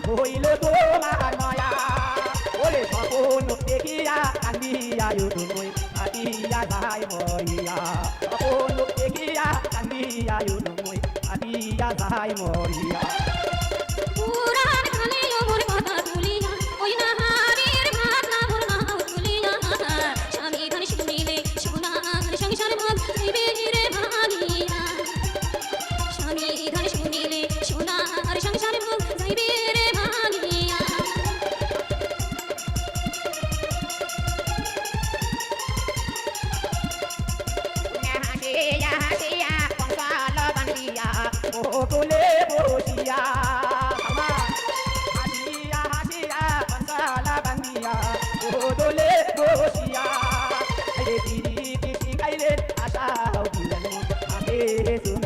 হইল তোমার মায়া ওরে স্বপন দেখিয়া কান্দিয়া তুমি আটিয়া যাই মরিয়া স্বপন দেখিয়া কান্দিয়া তুমি আটিয়া যাই মরিয়া পুরাণ কালে মোর কথা তুলিয়া ওই না হারির ভাত না ভোর না তুলিয়া স্বামী ধন শুনিলে সোনার সংসার ভাব হইবে রে ভাগিয়া স্বামী ধন শুনিলে সোনার সংসার ভাব হইবে রে ভাগিয়া হাসিয়া হাসিয়া কঙ্কাল বান্ধিয়া ও কোলে বসিয়া হাসিয়া হাসিয়া কঙ্কাল বান্ধিয়া ও দোলে বসিয়া রে পিড়ি পিড়ি গাইলে আশা দিলেন আগে শুনে